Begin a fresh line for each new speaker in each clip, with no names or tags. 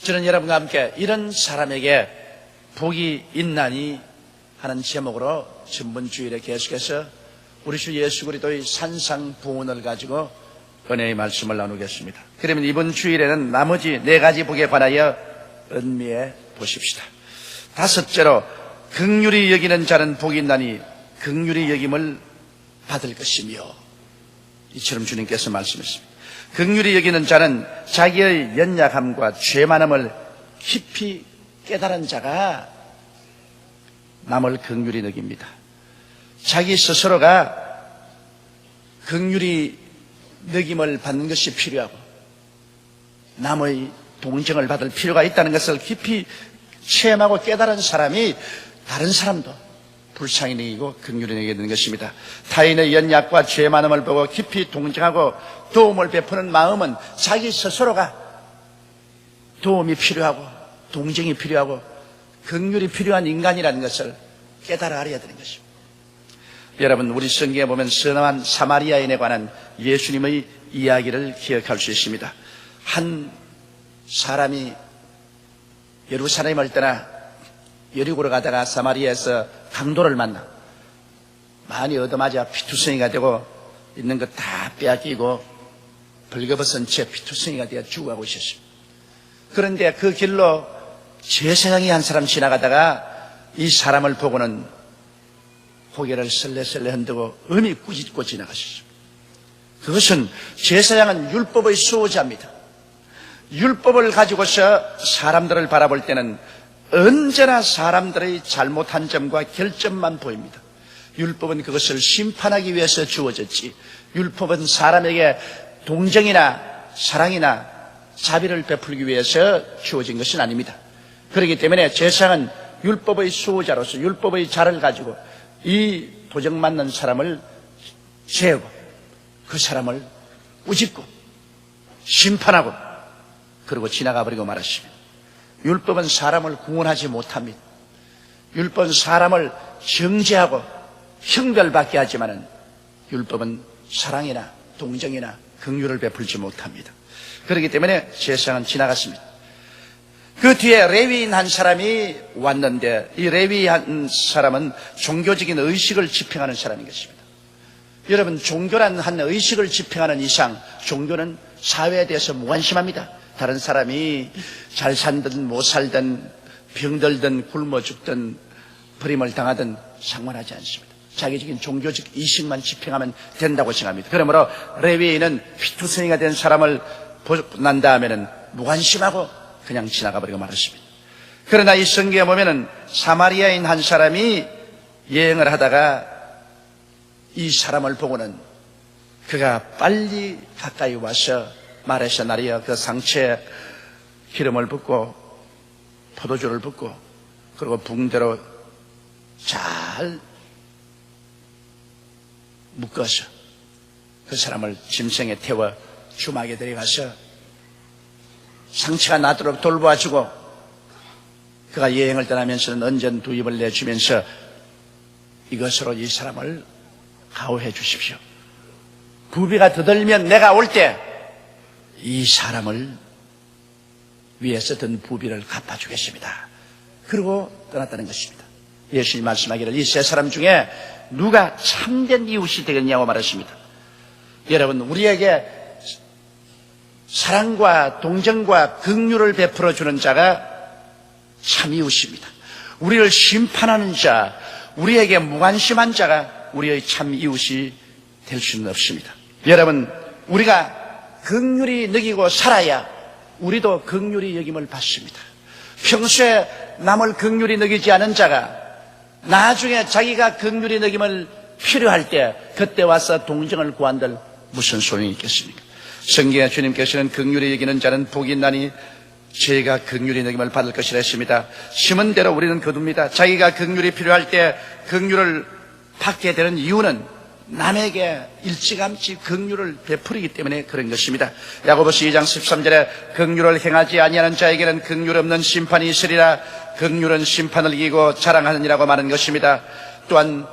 저는 여러분과 함께 이런 사람에게 복이 있나니 하는 제목으로 전번 주일에 계속해서 우리 주 예수 그리스도의 산상부훈을 가지고 은혜의 말씀을 나누겠습니다. 그러면 이번 주일에는 나머지 4가지 복에 관하여 은미해 보십시다. 다섯째로, 긍휼히 여기는 자는 복이 있나니 긍휼히 여김을 받을 것이며, 이처럼 주님께서 말씀하십니다. 긍휼히 여기는 자는 자기의 연약함과 죄 많음을 깊이 깨달은 자가 남을 긍휼히 여깁니다. 자기 스스로가 긍휼히 여김을 받는 것이 필요하고 남의 동정을 받을 필요가 있다는 것을 깊이 체험하고 깨달은 사람이 다른 사람도 불쌍히 여기고 긍휼히 여기는 것입니다. 타인의 연약과 죄 많음을 보고 깊이 동정하고 도움을 베푸는 마음은 자기 스스로가 도움이 필요하고 동정이 필요하고 긍휼이 필요한 인간이라는 것을 깨달아 알아야 되는 것입니다. 여러분, 우리 성경에 보면 선한 사마리아인에 관한 예수님의 이야기를 기억할 수 있습니다. 한 사람이 예루살렘을 떠나 여리고로 가다가 사마리아에서 강도를 만나 많이 얻어맞아 피투성이가 되고 있는 것 다 빼앗기고 벌거벗은 채 피투성이가 되어 죽어가고 있었습니다. 그런데 그 길로 제사장이 한 사람 지나가다가 이 사람을 보고는 고개를 설레설레 흔들고 음이 꾸짖고 지나가셨습니다. 그것은 제사장은 율법의 수호자입니다. 율법을 가지고서 사람들을 바라볼 때는 언제나 사람들의 잘못한 점과 결점만 보입니다. 율법은 그것을 심판하기 위해서 주어졌지, 율법은 사람에게 동정이나 사랑이나 자비를 베풀기 위해서 주어진 것은 아닙니다. 그렇기 때문에 제사장은 율법의 수호자로서 율법의 자를 가지고 이 도정 맞는 사람을 세우고 그 사람을 꾸짖고 심판하고 그리고 지나가 버리고 말았습니다. 율법은 사람을 구원하지 못합니다. 율법은 사람을 정죄하고 형벌받게 하지만은 율법은 사랑이나 동정이나 긍휼을 베풀지 못합니다. 그렇기 때문에 제사장은 지나갔습니다. 그 뒤에 레위인 한 사람이 왔는데 이 레위 한 사람은 종교적인 의식을 집행하는 사람인 것입니다. 여러분, 종교란 한 의식을 집행하는 이상 종교는 사회에 대해서 무관심합니다. 다른 사람이 잘 살든 못 살든 병들든 굶어 죽든 버림을 당하든 상관하지 않습니다. 자기적인 종교적 의식만 집행하면 된다고 생각합니다. 그러므로 레위인은 피투성이가 된 사람을 난 다음에는 무관심하고 그냥 지나가 버리고 말았습니다. 그러나 이 성경에 보면은 사마리아인 한 사람이 여행을 하다가 이 사람을 보고는 그가 빨리 가까이 와서 말에서 나리어 그 상처에 기름을 붓고 포도주를 붓고 그리고 붕대로 잘 묶어서 그 사람을 짐승에 태워 주막에 데려가서 상처가 나도록 돌보아주고 그가 여행을 떠나면서는 언전 두 입을 내주면서 이것으로 이 사람을 가호해 주십시오. 부비가 더들면 내가 올 때 이 사람을 위해서 든 부비를 갚아주겠습니다. 그리고 떠났다는 것입니다. 예수님 말씀하기를 이 세 사람 중에 누가 참된 이웃이 되겠냐고 말했습니다. 여러분, 우리에게 사랑과 동정과 긍휼을 베풀어 주는 자가 참 이웃입니다. 우리를 심판하는 자, 우리에게 무관심한 자가 우리의 참 이웃이 될 수는 없습니다. 여러분, 우리가 긍휼히 여기고 살아야 우리도 긍휼히 여김을 받습니다. 평소에 남을 긍휼히 여기지 않은 자가 나중에 자기가 긍휼히 여김을 필요할 때 그때 와서 동정을 구한들 무슨 소용이 있겠습니까? 성경에 주님께서는 긍휼히 여기는 자는 복이 있나니 저희가 긍휼히 여김을 받을 것이라 했습니다. 심은 대로 우리는 거둡니다. 자기가 긍휼이 필요할 때 긍휼을 받게 되는 이유는 남에게 일찌감치 긍휼을 베풀이기 때문에 그런 것입니다. 야고보서 2장 13절에 긍휼을 행하지 아니하는 자에게는 긍휼 없는 심판이 있으리라. 긍휼은 심판을 이기고 자랑하느니라고 말한 것입니다. 또한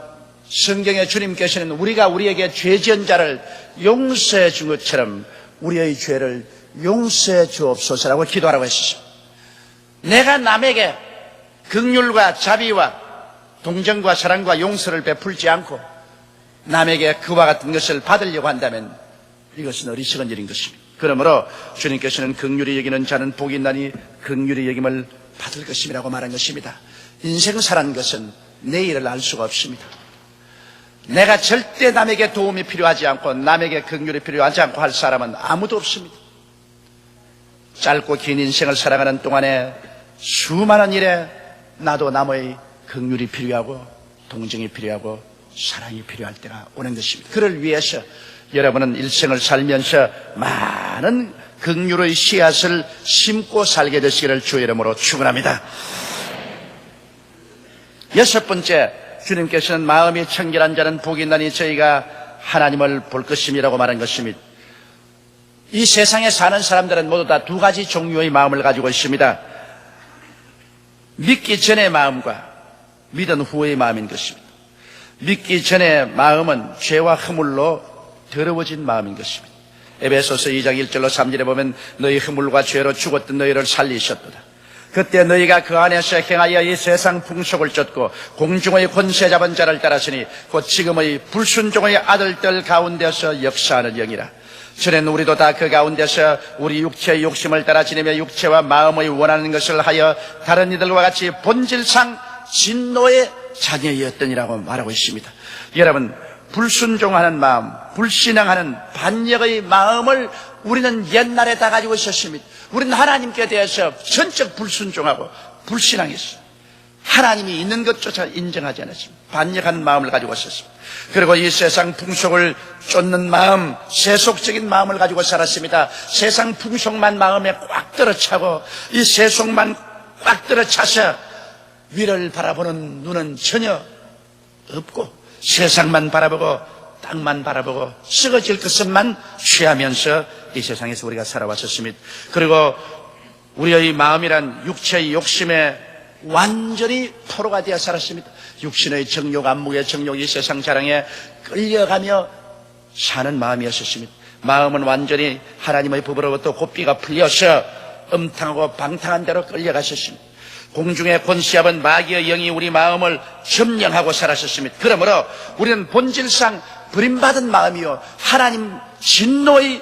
성경에 주님께서는 우리가 우리에게 죄 지은 자를 용서해 준 것처럼 우리의 죄를 용서해 주옵소서라고 기도하라고 했습니다. 내가 남에게 긍휼과 자비와 동정과 사랑과 용서를 베풀지 않고 남에게 그와 같은 것을 받으려고 한다면 이것은 어리석은 일인 것입니다. 그러므로 주님께서는 긍휼히 여기는 자는 복이 있나니 긍휼히 여김을 받을 것임이라고 말한 것입니다. 인생 사는 것은 내일을 알 수가 없습니다. 내가 절대 남에게 도움이 필요하지 않고 남에게 긍휼이 필요하지 않고 할 사람은 아무도 없습니다. 짧고 긴 인생을 살아가는 동안에 수많은 일에 나도 남의 긍휼이 필요하고 동정이 필요하고 사랑이 필요할 때가 오는 것입니다. 그를 위해서 여러분은 일생을 살면서 많은 긍휼의 씨앗을 심고 살게 되시기를 주의 이름으로 축원합니다. 여섯 번째, 주님께서는 마음이 청결한 자는 복이 있나니 저희가 하나님을 볼 것임이라고 말한 것입니다. 이 세상에 사는 사람들은 모두 다 두 가지 종류의 마음을 가지고 있습니다. 믿기 전의 마음과 믿은 후의 마음인 것입니다. 믿기 전의 마음은 죄와 허물로 더러워진 마음인 것입니다. 에베소서 2장 1절로 3절에 보면 너희 허물과 죄로 죽었던 너희를 살리셨도다. 그때 너희가 그 안에서 행하여 이 세상 풍속을 쫓고 공중의 권세 잡은 자를 따랐으니 곧 지금의 불순종의 아들들 가운데서 역사하는 영이라. 전에는 우리도 다 그 가운데서 우리 육체의 욕심을 따라 지내며 육체와 마음의 원하는 것을 하여 다른 이들과 같이 본질상 진노의 자녀였더니라고 말하고 있습니다. 여러분, 불순종하는 마음, 불신앙하는 반역의 마음을 우리는 옛날에 다 가지고 있었습니다. 우리는 하나님께 대해서 전적 불순종하고 불신앙했어요. 하나님이 있는 것조차 인정하지 않았습니다. 반역하는 마음을 가지고 있었습니다. 그리고 이 세상 풍속을 쫓는 마음, 세속적인 마음을 가지고 살았습니다. 세상 풍속만 마음에 꽉 들어차고 이 세속만 꽉 들어차서 위를 바라보는 눈은 전혀 없고 세상만 바라보고 땅만 바라보고 썩어질 것만 취하면서 이 세상에서 우리가 살아왔었습니다. 그리고 우리의 마음이란 육체의 욕심에 완전히 포로가 되어 살았습니다. 육신의 정욕, 안목의 정욕, 이 세상 자랑에 끌려가며 사는 마음이었습니다. 마음은 완전히 하나님의 법으로부터 고삐가 풀려서 음탕하고 방탕한 대로 끌려갔었습니다. 공중의 권시합은 마귀의 영이 우리 마음을 점령하고 살았었습니다. 그러므로 우리는 본질상 버림받은 마음이요, 하나님 진노의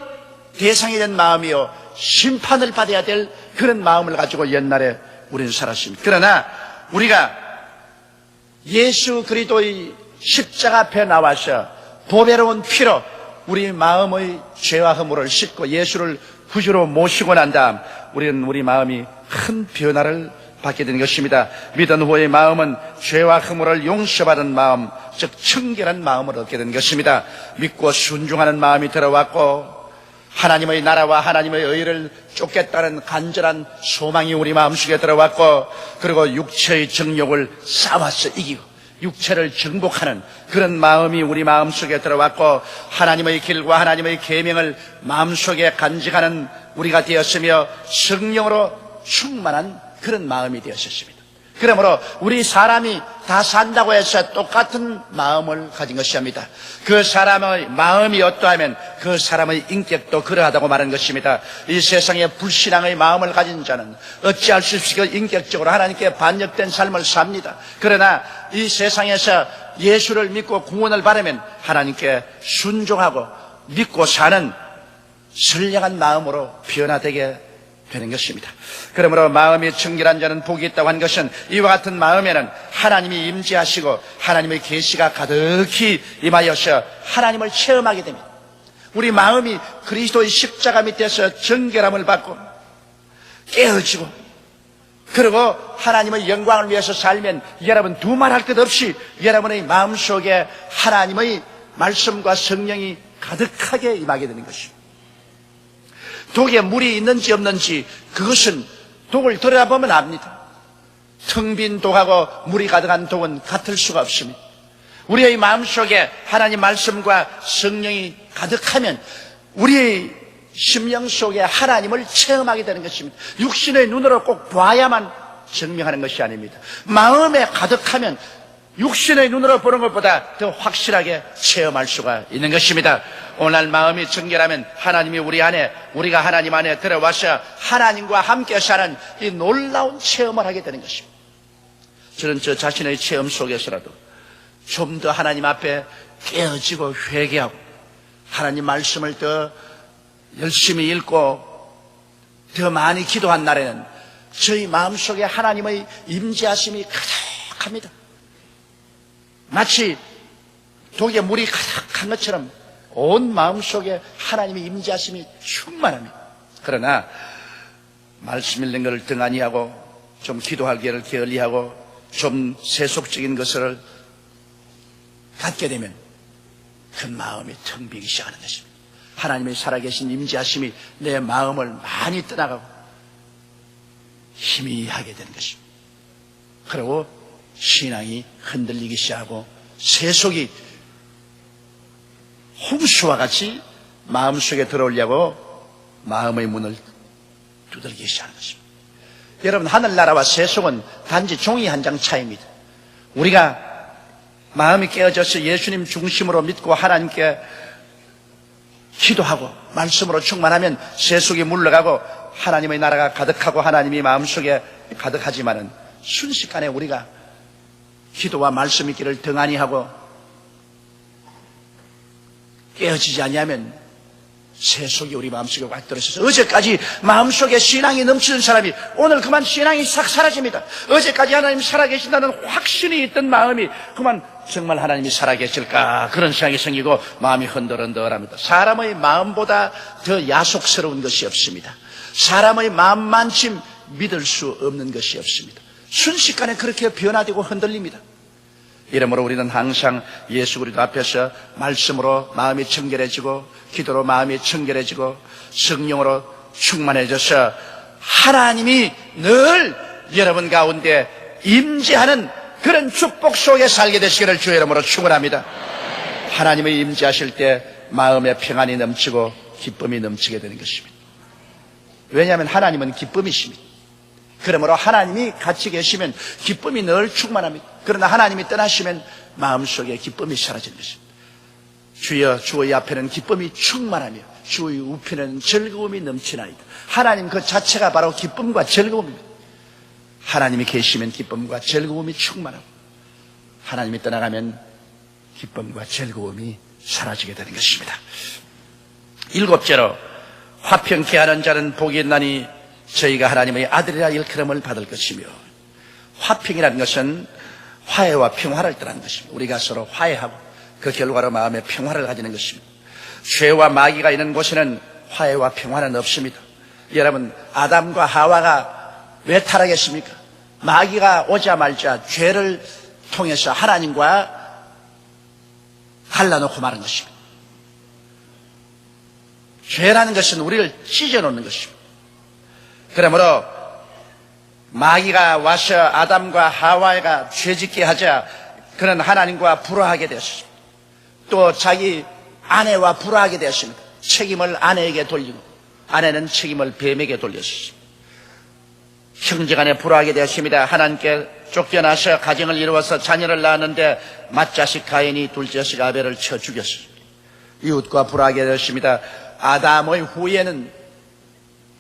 대상이 된 마음이요, 심판을 받아야 될 그런 마음을 가지고 옛날에 우리는 살았습니다. 그러나 우리가 예수 그리스도의 십자가 앞에 나와서 보배로운 피로 우리 마음의 죄와 허물을 씻고 예수를 구주로 모시고 난 다음 우리는 우리 마음이 큰 변화를 받게 된 것입니다. 믿은 후의 마음은 죄와 허물을 용서받은 마음, 즉 청결한 마음을 얻게 된 것입니다. 믿고 순종하는 마음이 들어왔고 하나님의 나라와 하나님의 의를 쫓겠다는 간절한 소망이 우리 마음속에 들어왔고, 그리고 육체의 정욕을 싸워서 이기고 육체를 정복하는 그런 마음이 우리 마음속에 들어왔고, 하나님의 길과 하나님의 계명을 마음속에 간직하는 우리가 되었으며 성령으로 충만한 그런 마음이 되었습니다. 그러므로 우리 사람이 다 산다고 해서 똑같은 마음을 가진 것이 아닙니다. 그 사람의 마음이 어떠하면 그 사람의 인격도 그러하다고 말하는 것입니다. 이 세상에 불신앙의 마음을 가진 자는 어찌할 수 없이 인격적으로 하나님께 반역된 삶을 삽니다. 그러나 이 세상에서 예수를 믿고 구원을 받으면 하나님께 순종하고 믿고 사는 선량한 마음으로 변화되게 되는 것입니다. 그러므로 마음이 청결한 자는 복이 있다고 한 것은 이와 같은 마음에는 하나님이 임재하시고 하나님의 계시가 가득히 임하여서 하나님을 체험하게 됩니다. 우리 마음이 그리스도의 십자가 밑에서 정결함을 받고 깨어지고, 그리고 하나님의 영광을 위해서 살면 여러분 두말할 것 없이 여러분의 마음속에 하나님의 말씀과 성령이 가득하게 임하게 되는 것입니다. 독에 물이 있는지 없는지 그것은 독을 들여다보면 압니다. 텅 빈 독하고 물이 가득한 독은 같을 수가 없습니다. 우리의 마음속에 하나님 말씀과 성령이 가득하면 우리의 심령 속에 하나님을 체험하게 되는 것입니다. 육신의 눈으로 꼭 봐야만 증명하는 것이 아닙니다. 마음에 가득하면 육신의 눈으로 보는 것보다 더 확실하게 체험할 수가 있는 것입니다. 오늘 마음이 정결하면 하나님이 우리 안에, 우리가 하나님 안에 들어와서 하나님과 함께 사는 이 놀라운 체험을 하게 되는 것입니다. 저는 저 자신의 체험 속에서라도 좀 더 하나님 앞에 깨어지고 회개하고 하나님 말씀을 더 열심히 읽고 더 많이 기도한 날에는 저희 마음속에 하나님의 임재하심이 가득합니다. 마치 독에 물이 가득한 것처럼 온 마음속에 하나님의 임재하심이 충만합니다. 그러나 말씀 읽는 것을 등한히 하고 좀 기도하기를 게을리하고 좀 세속적인 것을 갖게 되면 그 마음이 텅 비기 시작하는 것입니다. 하나님의 살아계신 임재하심이 내 마음을 많이 떠나가고 희미하게 되는 것입니다. 그리고 신앙이 흔들리기 시작하고 세속이 홍수와 같이 마음속에 들어오려고 마음의 문을 두들기기 시작하는 것입니다. 여러분, 하늘나라와 세속은 단지 종이 한 장 차이입니다. 우리가 마음이 깨어져서 예수님 중심으로 믿고 하나님께 기도하고 말씀으로 충만하면 세속이 물러가고 하나님의 나라가 가득하고 하나님이 마음속에 가득하지만은 순식간에 우리가 기도와 말씀 있기를 등한히 하고 깨어지지 아니하면 세속이 우리 마음속에 확 들어서서 어제까지 마음속에 신앙이 넘치는 사람이 오늘 그만 신앙이 싹 사라집니다. 어제까지 하나님 살아계신다는 확신이 있던 마음이 그만 정말 하나님이 살아계실까 그런 생각이 생기고 마음이 흔들흔들합니다. 사람의 마음보다 더 야속스러운 것이 없습니다. 사람의 마음만큼 믿을 수 없는 것이 없습니다. 순식간에 그렇게 변화되고 흔들립니다. 이러므로 우리는 항상 예수 그리스도 앞에서 말씀으로 마음이 청결해지고 기도로 마음이 청결해지고 성령으로 충만해져서 하나님이 늘 여러분 가운데 임재하는 그런 축복 속에 살게 되시기를 주의 이름으로 축원합니다. 하나님의 임재하실 때 마음에 평안이 넘치고 기쁨이 넘치게 되는 것입니다. 왜냐하면 하나님은 기쁨이십니다. 그러므로 하나님이 같이 계시면 기쁨이 늘 충만합니다. 그러나 하나님이 떠나시면 마음속에 기쁨이 사라지는 것입니다. 주여 주의 앞에는 기쁨이 충만하며 주의 우편에는 즐거움이 넘치나이다. 하나님 그 자체가 바로 기쁨과 즐거움입니다. 하나님이 계시면 기쁨과 즐거움이 충만하고 하나님이 떠나가면 기쁨과 즐거움이 사라지게 되는 것입니다. 일곱째로 화평케 하는 자는 복이 있나니 저희가 하나님의 아들이라 일컬음을 받을 것이며, 화평이라는 것은 화해와 평화를 뜻하는 것입니다. 우리가 서로 화해하고 그 결과로 마음의 평화를 가지는 것입니다. 죄와 마귀가 있는 곳에는 화해와 평화는 없습니다. 여러분, 아담과 하와가 왜 타락했습니까? 마귀가 오자마자 죄를 통해서 하나님과 갈라놓고 마는 것입니다. 죄라는 것은 우리를 찢어놓는 것입니다. 그러므로 마귀가 와서 아담과 하와가 죄짓게 하자 그는 하나님과 불화하게 되었습니다. 또 자기 아내와 불화하게 되었습니다. 책임을 아내에게 돌리고 아내는 책임을 뱀에게 돌렸습니다. 형제간에 불화하게 되었습니다. 하나님께 쫓겨나서 가정을 이루어서 자녀를 낳았는데 맏자식 가인이 둘째식 아벨을 쳐 죽였습니다. 이웃과 불화하게 되었습니다. 아담의 후예는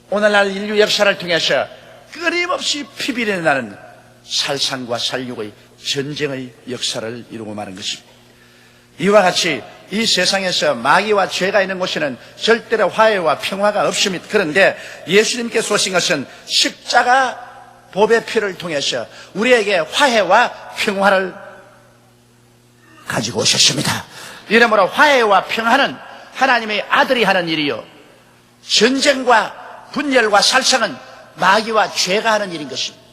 오늘날 인류 역사를 통해서 끊임없이 피비린내 나는 살상과 살육의 전쟁의 역사를 이루고 마는 것입니다. 이와 같이 이 세상에서 마귀와 죄가 있는 곳에는 절대로 화해와 평화가 없습니다. 그런데 예수님께서 오신 것은 십자가 보배 피를 통해서 우리에게 화해와 평화를 가지고 오셨습니다. 이러므로 화해와 평화는 하나님의 아들이 하는 일이요, 전쟁과 분열과 살상은 마귀와 죄가 하는 일인 것입니다.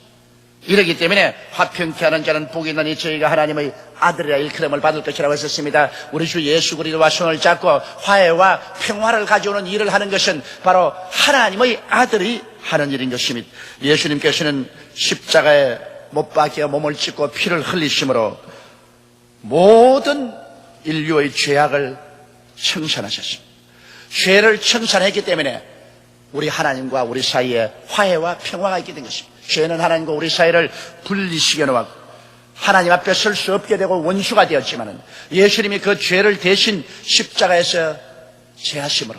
이러기 때문에 화평케 하는 자는 복이 있나니 저희가 하나님의 아들이라 일컬음을 받을 것이라고 했었습니다. 우리 주 예수 그리스도와 손을 잡고 화해와 평화를 가져오는 일을 하는 것은 바로 하나님의 아들이 하는 일인 것입니다. 예수님께서는 십자가에 못 박혀 몸을 찢고 피를 흘리심으로 모든 인류의 죄악을 청산하셨습니다. 죄를 청산했기 때문에 우리 하나님과 우리 사이에 화해와 평화가 있게 된 것입니다. 죄는 하나님과 우리 사이를 분리시켜 놓았고 하나님 앞에 설 수 없게 되고 원수가 되었지만은 예수님이 그 죄를 대신 십자가에서 제하심으로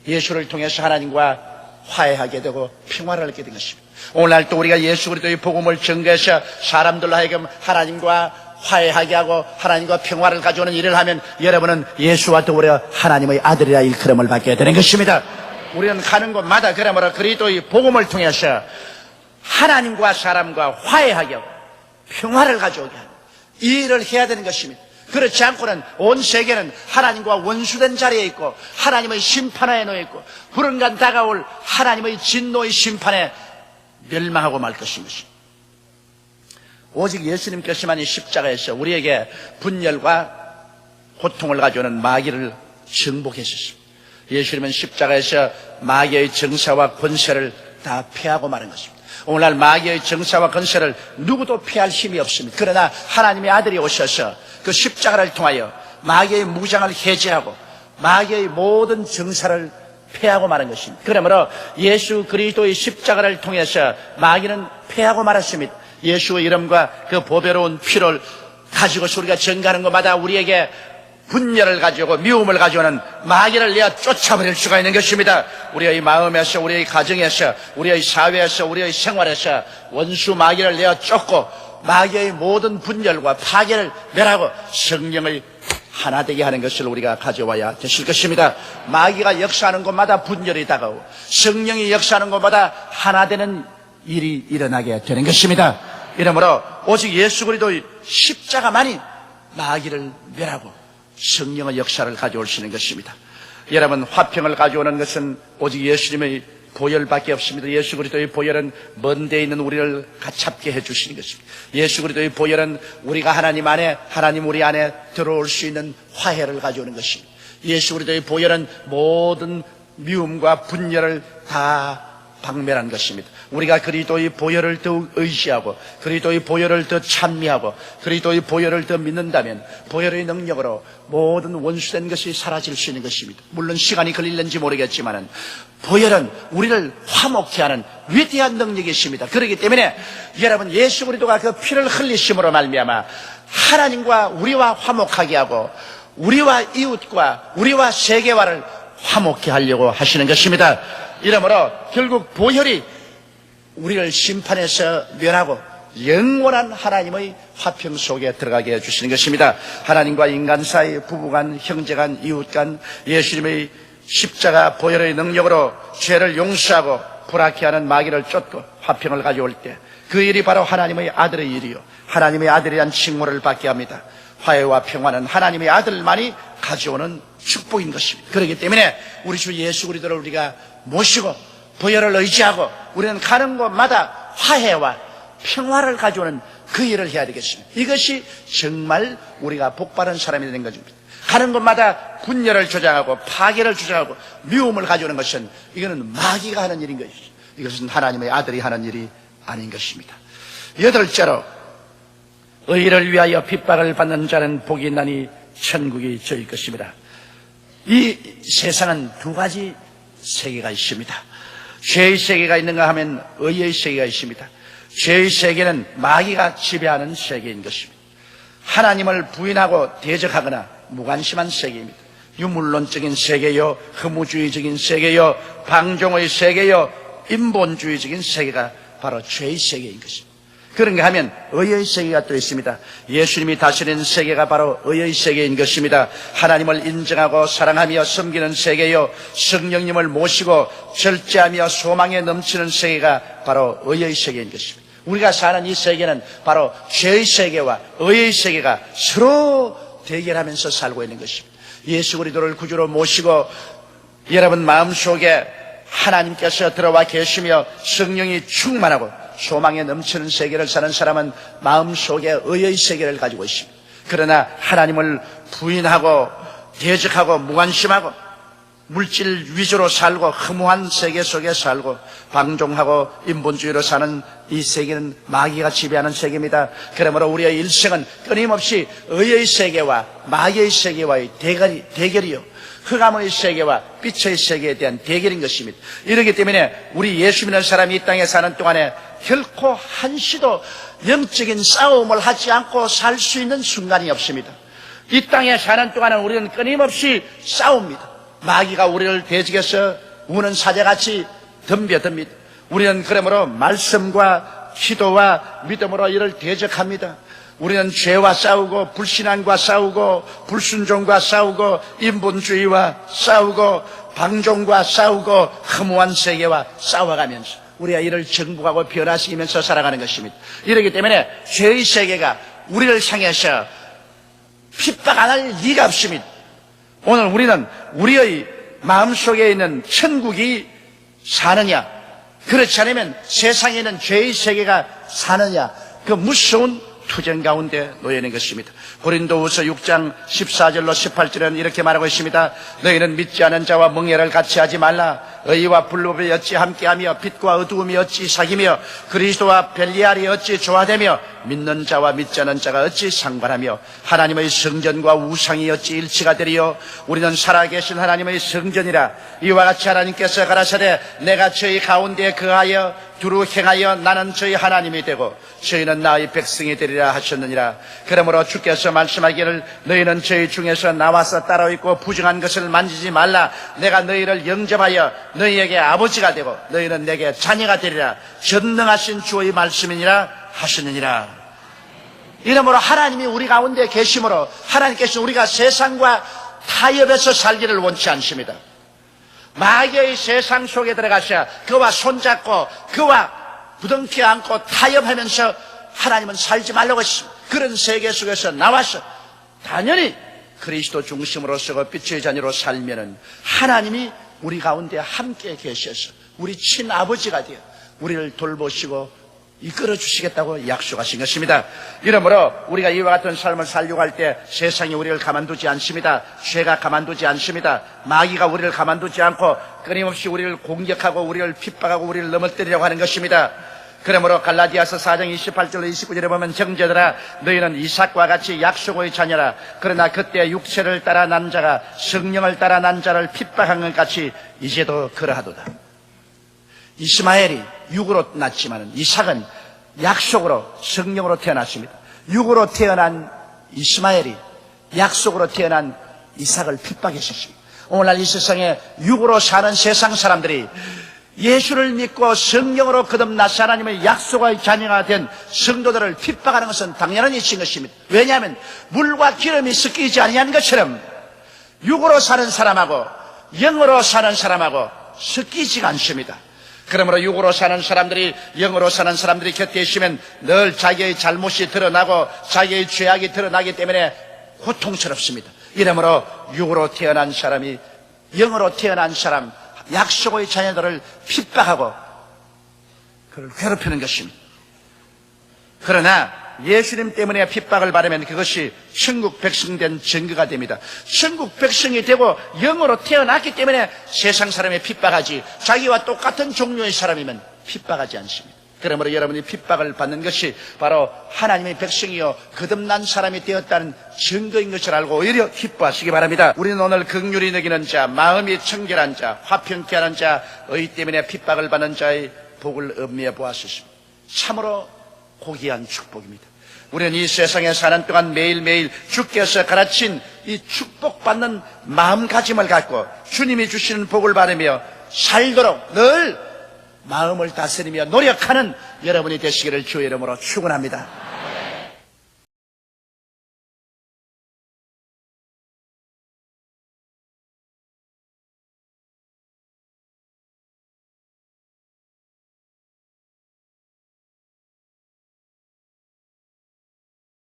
예수를 통해서 하나님과 화해하게 되고 평화를 얻게 된 것입니다. 오늘날 또 우리가 예수 그리스도의 복음을 전개해서 사람들로 하여금 하나님과 화해하게 하고 하나님과 평화를 가져오는 일을 하면 여러분은 예수와 더불어 하나님의 아들이라 일컬음을 받게 되는 것입니다. 우리는 가는 곳마다 그러므로 그리스도의 복음을 통해서 하나님과 사람과 화해하게 하고 평화를 가져오게 하는 이 일을 해야 되는 것입니다. 그렇지 않고는 온 세계는 하나님과 원수된 자리에 있고 하나님의 심판하에 놓여 있고 불언간 다가올 하나님의 진노의 심판에 멸망하고 말 것입니다. 오직 예수님께서만이 십자가에서 우리에게 분열과 고통을 가져오는 마귀를 정복했었습니다. 예수님은 십자가에서 마귀의 정사와 권세를 다 패하고 마는 것입니다. 오늘날 마귀의 정사와 권세를 누구도 패할 힘이 없습니다. 그러나 하나님의 아들이 오셔서 그 십자가를 통하여 마귀의 무장을 해제하고 마귀의 모든 정사를 패하고 마는 것입니다. 그러므로 예수 그리스도의 십자가를 통해서 마귀는 패하고 말았습니다. 예수의 이름과 그 보배로운 피를 가지고서 우리가 전가하는 것마다 우리에게 분열을 가져오고 미움을 가져오는 마귀를 내어 쫓아버릴 수가 있는 것입니다. 우리의 마음에서, 우리의 가정에서, 우리의 사회에서, 우리의 생활에서 원수 마귀를 내어 쫓고 마귀의 모든 분열과 파괴를 멸하고 성령의 하나 되게 하는 것을 우리가 가져와야 되실 것입니다. 마귀가 역사하는 곳마다 분열이 다가오고 성령이 역사하는 곳마다 하나 되는 일이 일어나게 되는 것입니다. 이러므로 오직 예수 그리스도의 십자가만이 마귀를 멸하고 성령의 역사를 가져올 수 있는 것입니다. 여러분, 화평을 가져오는 것은 오직 예수님의 보혈밖에 없습니다. 예수 그리스도의 보혈은 먼 데 있는 우리를 가깝게 해주시는 것입니다. 예수 그리스도의 보혈은 우리가 하나님 안에, 하나님 우리 안에 들어올 수 있는 화해를 가져오는 것입니다. 예수 그리스도의 보혈은 모든 미움과 분열을 다 박멸한 것입니다. 우리가 그리스도의 보혈을 더욱 의지하고 그리스도의 보혈을 더 찬미하고 그리스도의 보혈을 더 믿는다면 보혈의 능력으로 모든 원수된 것이 사라질 수 있는 것입니다. 물론 시간이 걸릴는지 모르겠지만 보혈은 우리를 화목케 하는 위대한 능력이 있습니다. 그렇기 때문에 여러분, 예수 그리스도가 그 피를 흘리심으로 말미암아 하나님과 우리와 화목하게 하고 우리와 이웃과 우리와 세계화를 화목케 하려고 하시는 것입니다. 이러므로 결국 보혈이 우리를 심판에서 면하고 영원한 하나님의 화평 속에 들어가게 해주시는 것입니다. 하나님과 인간 사이, 부부간, 형제간, 이웃간 예수님의 십자가 보혈의 능력으로 죄를 용서하고 불악케 하는 마귀를 쫓고 화평을 가져올 때 그 일이 바로 하나님의 아들의 일이요, 하나님의 아들이란 칭호를 받게 합니다. 화해와 평화는 하나님의 아들만이 가져오는 축복인 것입니다. 그렇기 때문에 우리 주 예수 그리스도를 우리가 모시고 보혈을 의지하고 우리는 가는 곳마다 화해와 평화를 가져오는 그 일을 해야 되겠습니다. 이것이 정말 우리가 복받은 사람이 되는 것입니다. 가는 곳마다 분열을 조장하고 파괴를 조장하고 미움을 가져오는 것은 이거는 마귀가 하는 일인 것이죠. 이것은 하나님의 아들이 하는 일이 아닌 것입니다. 여덟째로, 의를 위하여 핍박을 받는 자는 복이 있나니 천국이 저일 것입니다. 이 세상은 두 가지 세계가 있습니다. 죄의 세계가 있는가 하면 의의 세계가 있습니다. 죄의 세계는 마귀가 지배하는 세계인 것입니다. 하나님을 부인하고 대적하거나 무관심한 세계입니다. 유물론적인 세계요, 허무주의적인 세계요, 방종의 세계요, 인본주의적인 세계가 바로 죄의 세계인 것입니다. 그런가 하면 의의 세계가 또 있습니다. 예수님이 다스리는 세계가 바로 의의 세계인 것입니다. 하나님을 인정하고 사랑하며 섬기는 세계요, 성령님을 모시고 절제하며 소망에 넘치는 세계가 바로 의의 세계인 것입니다. 우리가 사는 이 세계는 바로 죄의 세계와 의의 세계가 서로 대결하면서 살고 있는 것입니다. 예수 그리스도를 구주로 모시고 여러분 마음속에 하나님께서 들어와 계시며 성령이 충만하고 소망에 넘치는 세계를 사는 사람은 마음속에 의의 세계를 가지고 있습니다. 그러나 하나님을 부인하고 대적하고 무관심하고 물질 위주로 살고 허무한 세계 속에 살고 방종하고 인본주의로 사는 이 세계는 마귀가 지배하는 세계입니다. 그러므로 우리의 일생은 끊임없이 의의 세계와 마귀의 세계와의 대결이요, 흑암의 세계와 빛의 세계에 대한 대결인 것입니다. 이렇기 때문에 우리 예수 믿는 사람이 이 땅에 사는 동안에 결코 한시도 영적인 싸움을 하지 않고 살 수 있는 순간이 없습니다. 이 땅에 사는 동안은 우리는 끊임없이 싸웁니다. 마귀가 우리를 대적해서 우는 사자같이 덤벼듭니다. 우리는 그러므로 말씀과 기도와 믿음으로 이를 대적합니다. 우리는 죄와 싸우고 불신앙과 싸우고 불순종과 싸우고 인본주의와 싸우고 방종과 싸우고 허무한 세계와 싸워가면서 우리가 이를 정복하고 변화시키면서 살아가는 것입니다. 이렇기 때문에 죄의 세계가 우리를 향해서 핍박 안 할 리가 없습니다. 오늘 우리는 우리의 마음속에 있는 천국이 사느냐, 그렇지 않으면 세상에 있는 죄의 세계가 사느냐, 그 무서운 투쟁 가운데 놓여 있는 것입니다. 고린도후서 6장 14절로 18절은 이렇게 말하고 있습니다. 너희는 믿지 않은 자와 멍에를 같이 하지 말라. 의와 불법이 어찌 함께하며 빛과 어두움이 어찌 사귀며 그리스도와 벨리알이 어찌 조화되며 믿는 자와 믿지 않은 자가 어찌 상관하며 하나님의 성전과 우상이 어찌 일치가 되리요. 우리는 살아계신 하나님의 성전이라. 이와 같이 하나님께서 가라사대 내가 저희 가운데 거하여 두루 행하여 나는 저희 하나님이 되고 저희는 나의 백성이 되리라 하셨느니라. 그러므로 주께서 말씀하기를 너희는 저희 중에서 나와서 따라있고 부정한 것을 만지지 말라. 내가 너희를 영접하여 너희에게 아버지가 되고 너희는 내게 자녀가 되리라. 전능하신 주의 말씀이니라 하셨느니라. 이러므로 하나님이 우리 가운데 계심으로 하나님께서 우리가 세상과 타협해서 살기를 원치 않습니다. 마귀의 세상 속에 들어가셔 그와 손잡고 그와 부둥켜 안고 타협하면서 하나님은 살지 말라고 했습니다. 그런 세계 속에서 나와서 당연히 그리스도 중심으로서 빛의 자녀로 살면은 하나님이 우리 가운데 함께 계셔서 우리 친아버지가 되어 우리를 돌보시고 이끌어 주시겠다고 약속하신 것입니다. 이러므로 우리가 이와 같은 삶을 살려고 할 때 세상이 우리를 가만두지 않습니다. 죄가 가만두지 않습니다. 마귀가 우리를 가만두지 않고 끊임없이 우리를 공격하고 우리를 핍박하고 우리를 넘어뜨리려고 하는 것입니다. 그러므로 갈라디아서 4장 28절로 29절에 보면 형제들아 너희는 이삭과 같이 약속의 자녀라. 그러나 그때 육체를 따라 난 자가 성령을 따라 난 자를 핍박한 것 같이 이제도 그러하도다. 이스마엘이 육으로 났지만 이삭은 약속으로 성령으로 태어났습니다. 육으로 태어난 이스마엘이 약속으로 태어난 이삭을 핍박했었습니다. 오늘날 이 세상에 육으로 사는 세상 사람들이 예수를 믿고 성령으로 거듭나서 하나님의 약속의 자녀가 된 성도들을 핍박하는 것은 당연한 일인 것입니다. 왜냐하면 물과 기름이 섞이지 아니한 것처럼 육으로 사는 사람하고 영으로 사는 사람하고 섞이지가 않습니다. 그러므로 육으로 사는 사람들이 영으로 사는 사람들이 곁에 있으면 늘 자기의 잘못이 드러나고 자기의 죄악이 드러나기 때문에 고통스럽습니다. 이러므로 육으로 태어난 사람이 영으로 태어난 사람 약속의 자녀들을 핍박하고 그를 괴롭히는 것입니다. 그러나 예수님 때문에 핍박을 받으면 그것이 천국 백성 된 증거가 됩니다. 천국 백성이 되고 영으로 태어났기 때문에 세상 사람이 핍박하지 자기와 똑같은 종류의 사람이면 핍박하지 않습니다. 그러므로 여러분이 핍박을 받는 것이 바로 하나님의 백성이요 거듭난 사람이 되었다는 증거인 것을 알고 오히려 기뻐하시기 바랍니다. 우리는 오늘 긍휼히 여기는 자, 마음이 청결한 자, 화평케 하는 자, 의 때문에 핍박을 받는 자의 복을 음미해 보았습니다. 참으로 고귀한 축복입니다. 우리는 이 세상에 사는 동안 매일매일 주께서 가르친 이 축복받는 마음가짐을 갖고 주님이 주시는 복을 받으며 살도록 늘 마음을 다스리며 노력하는 여러분이 되시기를 주의 이름으로 축원합니다.